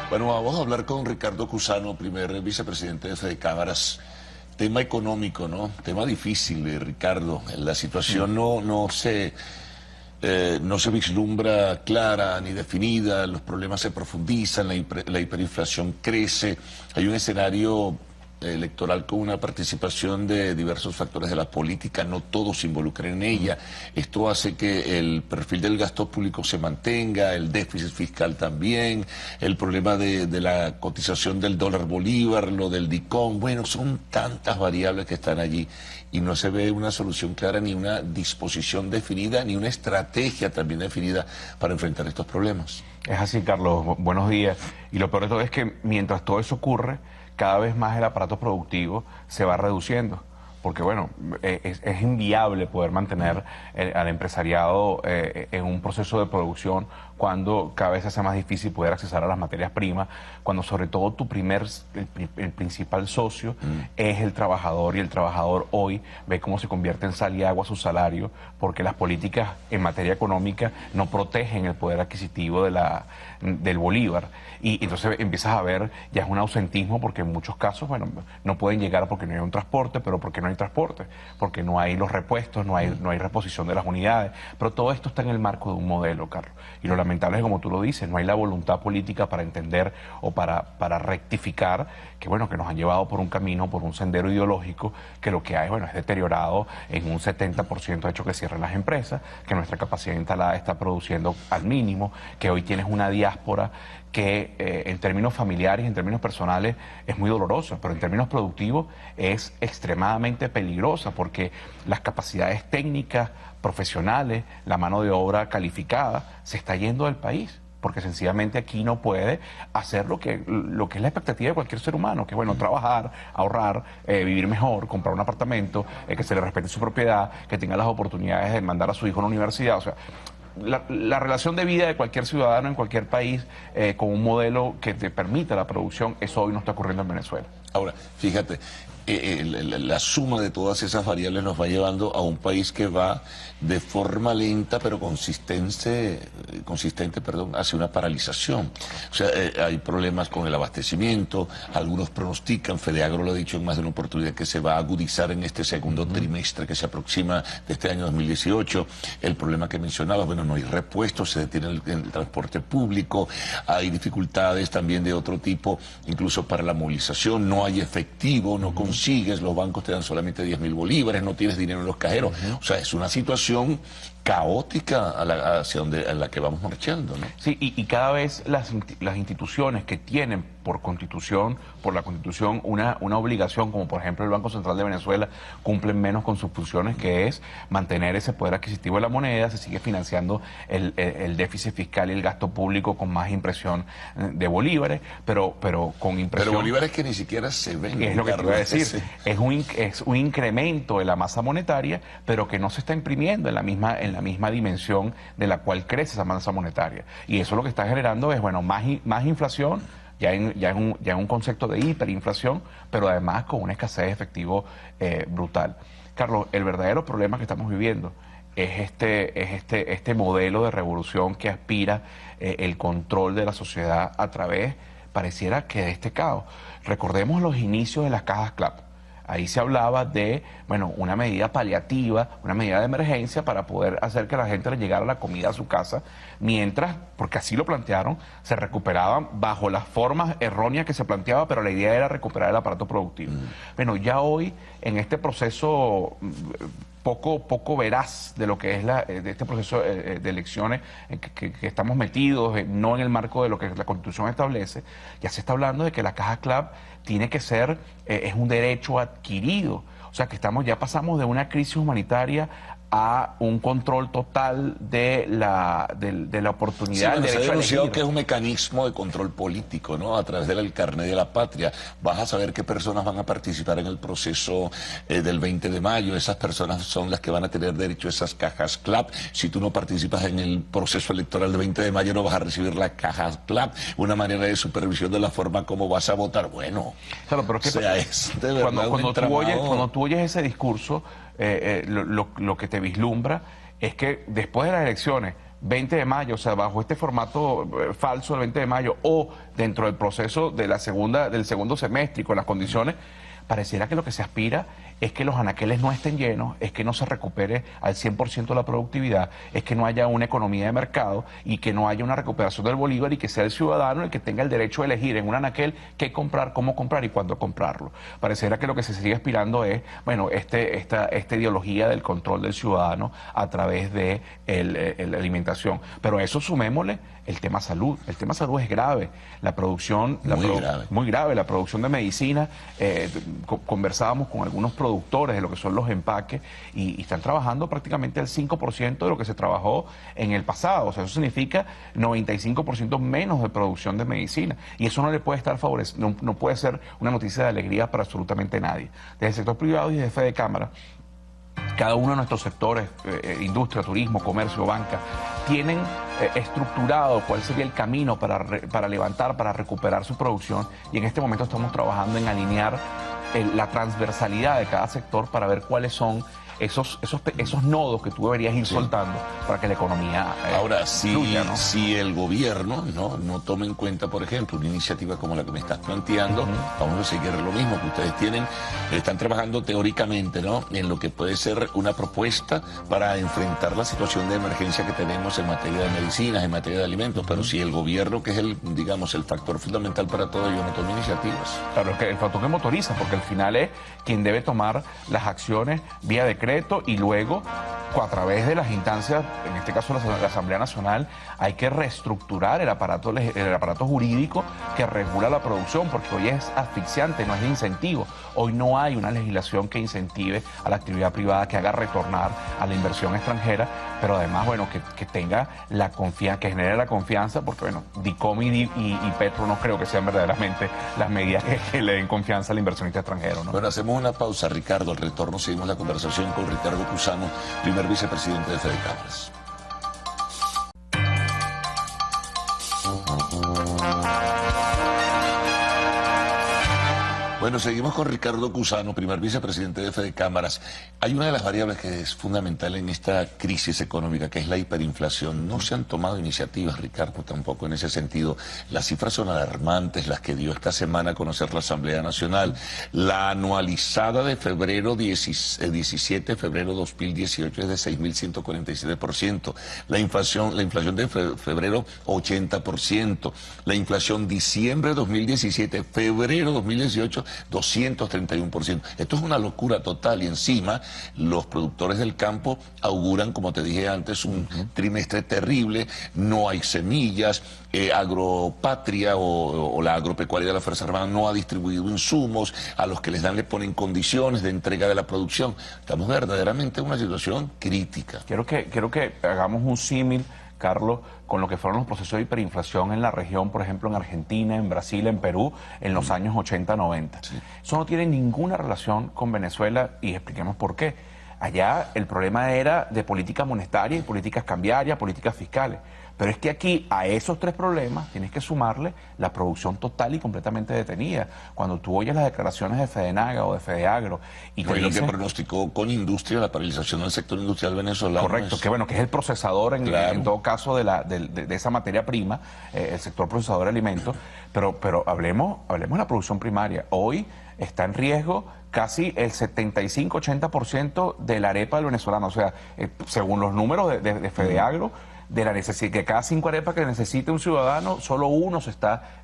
Bueno, vamos a hablar con Ricardo Cusano, primer vicepresidente de Fede Cámaras. Tema económico, ¿no? Tema difícil, Ricardo. La situación no se vislumbra clara ni definida, los problemas se profundizan, la hiperinflación crece. Hay un escenario electoral con una participación de diversos factores de la política, no todos se involucran en ella. Esto hace que el perfil del gasto público se mantenga, el déficit fiscal también, el problema de la cotización del dólar bolívar, lo del DICOM. Bueno, son tantas variables que están allí y no se ve una solución clara, ni una disposición definida, ni una estrategia también definida para enfrentar estos problemas. Es así, Carlos. Buenos días. Y lo peor de todo es que mientras todo eso ocurre, cada vez más el aparato productivo se va reduciendo, porque bueno, es inviable poder mantener al empresariado en un proceso de producción cuando cada vez se hace más difícil poder accesar a las materias primas, cuando sobre todo el principal socio es el trabajador, y el trabajador hoy ve cómo se convierte en sal y agua su salario, porque las políticas en materia económica no protegen el poder adquisitivo del bolívar, y entonces empiezas a ver, ya es un ausentismo, porque en muchos casos, bueno, no pueden llegar porque no hay un transporte, pero porque no hay transporte, porque no hay los repuestos, no hay reposición de las unidades, pero todo esto está en el marco de un modelo, Carlos, y lo lamentable es, como tú lo dices, no hay la voluntad política para entender o para rectificar que, bueno, que nos han llevado por un camino, por un sendero ideológico, que lo que hay, bueno, es deteriorado en un 70%, hecho que cierren las empresas, que nuestra capacidad instalada está produciendo al mínimo, que hoy tienes una diáspora que en términos familiares, en términos personales, es muy dolorosa, pero en términos productivos es extremadamente peligrosa, porque las capacidades técnicas, profesionales, la mano de obra calificada, se está yendo del país, porque sencillamente aquí no puede hacer lo que es la expectativa de cualquier ser humano, que es, bueno, trabajar, ahorrar, vivir mejor, comprar un apartamento, que se le respete su propiedad, que tenga las oportunidades de mandar a su hijo a la universidad. O sea, la relación de vida de cualquier ciudadano en cualquier país con un modelo que te permita la producción, eso hoy no está ocurriendo en Venezuela. Ahora, fíjate, la suma de todas esas variables nos va llevando a un país que va de forma lenta pero consistente, hacia una paralización. O sea, hay problemas con el abastecimiento, algunos pronostican, Fedeagro lo ha dicho en más de una oportunidad, que se va a agudizar en este segundo trimestre que se aproxima de este año 2018. El problema que mencionabas, bueno, no hay repuestos, se detiene el transporte público, hay dificultades también de otro tipo, incluso para la movilización, no hay efectivo, no consigues, los bancos te dan solamente 10.000 bolívares, no tienes dinero en los cajeros. O sea, es una situación caótica hacia la que vamos marchando, ¿no? Sí, y cada vez las instituciones que tienen por la Constitución, una obligación, como por ejemplo el Banco Central de Venezuela, cumplen menos con sus funciones, que es mantener ese poder adquisitivo de la moneda. Se sigue financiando el déficit fiscal y el gasto público con más impresión de bolívares, pero con impresión... Pero bolívares que ni siquiera se ven. Es lo que te voy a decir. Sí. Es un incremento de la masa monetaria, pero que no se está imprimiendo en la misma dimensión de la cual crece esa masa monetaria. Y eso lo que está generando es, bueno, más inflación, ya en un concepto de hiperinflación, pero además con una escasez de efectivo brutal. Carlos, el verdadero problema que estamos viviendo es este modelo de revolución que aspira el control de la sociedad a través, pareciera que de este caos. Recordemos los inicios de las cajas CLAP. Ahí se hablaba de, bueno, una medida paliativa, una medida de emergencia para poder hacer que la gente le llegara la comida a su casa, mientras, porque así lo plantearon, se recuperaban bajo las formas erróneas que se planteaba, pero la idea era recuperar el aparato productivo. Bueno, ya hoy, en este proceso poco veraz de lo que es de este proceso de elecciones que estamos metidos, no en el marco de lo que la Constitución establece, ya se está hablando de que la caja CLAP tiene que ser, es un derecho adquirido. O sea, que ya pasamos de una crisis humanitaria a un control total de la oportunidad. Sí, bueno, se ha denunciado que es un mecanismo de control político, ¿no? A través del carnet de la patria. Vas a saber qué personas van a participar en el proceso del 20 de mayo. Esas personas son las que van a tener derecho a esas cajas CLAP. Si tú no participas en el proceso electoral del 20 de mayo, no vas a recibir la caja CLAP. Una manera de supervisión de la forma como vas a votar. Bueno, claro, pero o sea, es de verdad cuando tú oyes ese discurso, lo que te vislumbra es que después de las elecciones 20 de mayo, o sea, bajo este formato falso del 20 de mayo, o dentro del proceso de del segundo semestre y con las condiciones, pareciera que lo que se aspira es que los anaqueles no estén llenos, es que no se recupere al 100% la productividad, es que no haya una economía de mercado y que no haya una recuperación del bolívar y que sea el ciudadano el que tenga el derecho de elegir en un anaquel qué comprar, cómo comprar y cuándo comprarlo. Pareciera que lo que se sigue aspirando es, bueno, esta ideología del control del ciudadano a través de la alimentación. Pero a eso sumémosle el tema salud. El tema salud es grave. La producción... Muy grave. La producción de medicina, conversábamos con algunos productores de lo que son los empaques y están trabajando prácticamente el 5% de lo que se trabajó en el pasado. O sea, eso significa 95% menos de producción de medicina. Y eso no le puede estar favoreciendo, no puede ser una noticia de alegría para absolutamente nadie. Desde el sector privado y desde Fede Cámara, cada uno de nuestros sectores, industria, turismo, comercio, banca, tienen estructurado cuál sería el camino para levantar, para recuperar su producción, y en este momento estamos trabajando en alinear la transversalidad de cada sector para ver cuáles son esos nodos que tú deberías ir soltando para que la economía ahora fluya, ¿no? Si el gobierno no toma en cuenta, por ejemplo, una iniciativa como la que me estás planteando, vamos a seguir lo mismo que ustedes están trabajando teóricamente, ¿no?, en lo que puede ser una propuesta para enfrentar la situación de emergencia que tenemos en materia de medicinas, en materia de alimentos, pero si el gobierno, que es el factor fundamental para todo ello, no toma iniciativas. Claro, es que el factor que motoriza, porque al final es quien debe tomar las acciones vía decreto, y luego a través de las instancias, en este caso la Asamblea Nacional, hay que reestructurar el aparato jurídico que regula la producción, porque hoy es asfixiante, no es de incentivo. Hoy no hay una legislación que incentive a la actividad privada, que haga retornar a la inversión extranjera, pero además, bueno, que tenga la confianza, que genere la confianza, porque, bueno, DICOM y Petro no creo que sean verdaderamente las medidas que le den confianza al inversionista extranjero, ¿no? Bueno, hacemos una pausa, Ricardo. Al retorno seguimos la conversación con Ricardo Cusano, primer vicepresidente de Fede Cámaras. Bueno, seguimos con Ricardo Cusano, primer vicepresidente de Fede Cámaras. Hay una de las variables que es fundamental en esta crisis económica, que es la hiperinflación. No se han tomado iniciativas, Ricardo, tampoco en ese sentido. Las cifras son alarmantes, las que dio esta semana a conocer la Asamblea Nacional. La anualizada de febrero 17 de febrero 2018 es de 6.147%. La inflación de febrero 80%. La inflación diciembre 2017, febrero 2018, 231%. Esto es una locura total, y encima los productores del campo auguran, como te dije antes, un trimestre terrible. No hay semillas, Agropatria o la agropecuaria de la Fuerza Armada no ha distribuido insumos, a los que les dan le ponen condiciones de entrega de la producción. Estamos verdaderamente en una situación crítica. Quiero que hagamos un símil, Carlos, con lo que fueron los procesos de hiperinflación en la región, por ejemplo, en Argentina, en Brasil, en Perú, en los años 80-90. Sí. Eso no tiene ninguna relación con Venezuela, y expliquemos por qué. Allá el problema era de política monetaria y políticas cambiarias, políticas fiscales. Pero es que aquí, a esos tres problemas, tienes que sumarle la producción total y completamente detenida. Cuando tú oyes las declaraciones de Fedenaga o de Fedeagro y te dicen, lo que pronosticó con industria la paralización del sector industrial venezolano. Correcto, que bueno, que es el procesador en todo caso de esa materia prima, el sector procesador de alimentos. Pero hablemos de la producción primaria. Hoy está en riesgo casi el 75-80% de la arepa del venezolano. O sea, según los números de Fedeagro, de la necesidad, que cada 5 arepas que necesite un ciudadano, solo uno se está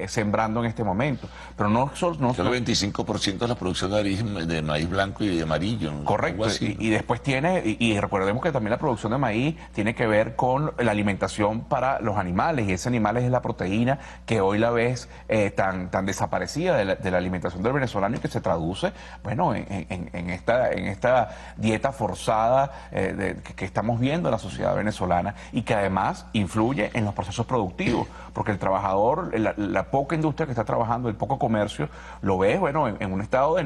sembrando en este momento. Pero solo el 25% de la producción de maíz blanco y de amarillo, ¿no? Correcto, y después tiene, y recordemos que también la producción de maíz tiene que ver con la alimentación para los animales, y ese animal es la proteína que hoy la ves tan desaparecida de la alimentación del venezolano, y que se traduce, bueno, en esta dieta forzada que estamos viendo en la sociedad venezolana, y que además influye en los procesos productivos, porque el trabajador sector, la poca industria que está trabajando, el poco comercio, lo ves, bueno, en un estado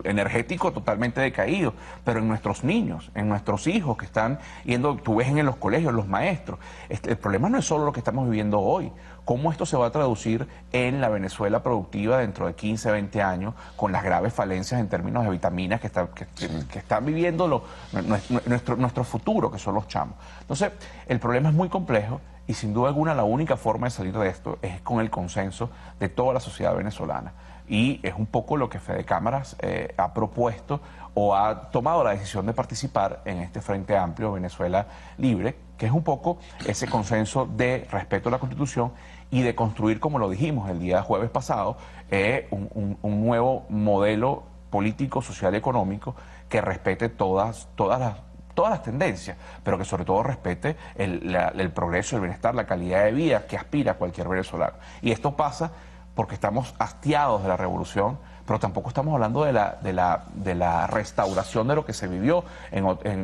energético totalmente decaído, pero en nuestros niños, en nuestros hijos que están yendo, tú ves en los colegios, los maestros, el problema no es solo lo que estamos viviendo hoy, cómo esto se va a traducir en la Venezuela productiva dentro de 15, 20 años, con las graves falencias en términos de vitaminas que están viviendo nuestro futuro, que son los chamos. Entonces, el problema es muy complejo y sin duda alguna la única forma de salir de esto es con el consenso de toda la sociedad venezolana. Y es un poco lo que Fede Cámaras ha propuesto o ha tomado la decisión de participar en este Frente Amplio Venezuela Libre, que es un poco ese consenso de respeto a la Constitución y de construir, como lo dijimos el día jueves pasado, un nuevo modelo político, social y económico que respete todas las tendencias, pero que sobre todo respete el progreso, el bienestar, la calidad de vida que aspira cualquier venezolano. Y esto pasa porque estamos hastiados de la revolución, pero tampoco estamos hablando de la restauración de lo que se vivió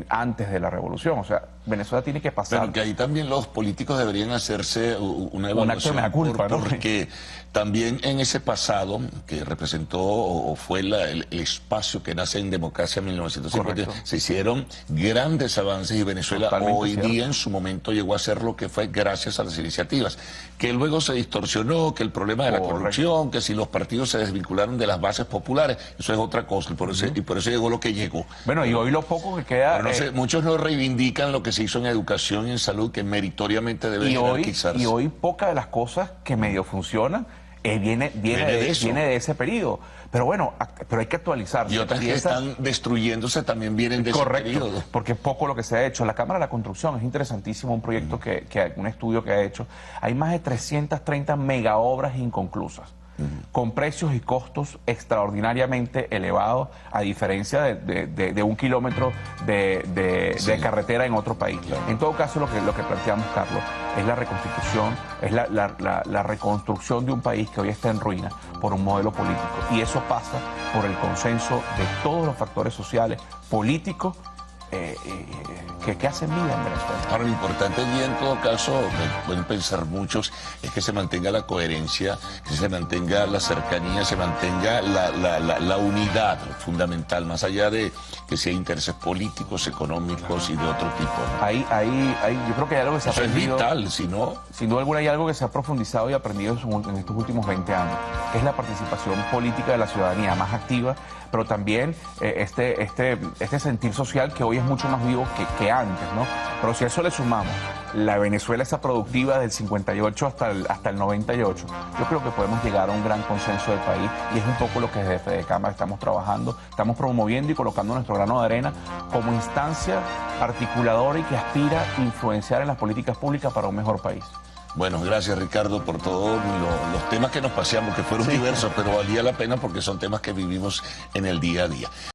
antes de la revolución. O sea, Venezuela tiene que pasar... Pero que ahí también los políticos deberían hacerse una evaluación. Un acto de mea culpa, ¿no? Porque también en ese pasado, que representó o fue el espacio que nace en democracia en 1950, correcto, se hicieron grandes avances y Venezuela totalmente hoy cierto. día en su momento llegó a ser lo que fue gracias a las iniciativas. Que luego se distorsionó, que el problema de la corrupción, que si los partidos se desvincularon de las bases populares, eso es otra cosa, y por eso llegó lo que llegó. Bueno, y hoy lo poco que queda... Pero no sé, muchos no reivindican lo que se hizo en educación y en salud, que meritoriamente debe jerarquizarse. Y hoy pocas de las cosas que medio funcionan viene de ese periodo. Pero bueno, pero hay que actualizarse. Y otras que están destruyéndose también vienen de ese periodo. Porque poco lo que se ha hecho. La Cámara de la Construcción es interesantísimo, un proyecto un estudio que ha hecho. Hay más de 330 megaobras inconclusas, con precios y costos extraordinariamente elevados, a diferencia de un kilómetro de carretera en otro país. Claro. En todo caso, lo que planteamos, Carlos, es la reconstitución, es la reconstrucción de un país que hoy está en ruina por un modelo político. Y eso pasa por el consenso de todos los factores sociales, políticos, que hacen vida en Venezuela. Ahora, lo importante y en todo caso, pueden pensar muchos, es que se mantenga la coherencia, que se mantenga la cercanía, se mantenga la unidad fundamental, más allá de que sea intereses políticos, económicos y de otro tipo, ¿no? Yo creo que hay algo que se ha aprendido. Eso es vital, si no... Sin duda alguna hay algo que se ha profundizado y aprendido en estos últimos 20 años, que es la participación política de la ciudadanía más activa, pero también este sentir social que hoy es mucho más vivo que antes, ¿no? Pero si a eso le sumamos la Venezuela esa productiva del 58 hasta el 98, yo creo que podemos llegar a un gran consenso del país y es un poco lo que desde Fede Cámara estamos trabajando, estamos promoviendo y colocando nuestro grano de arena como instancia articuladora y que aspira a influenciar en las políticas públicas para un mejor país. Bueno, gracias Ricardo por todos los temas que nos paseamos, que fueron diversos, pero valía la pena porque son temas que vivimos en el día a día.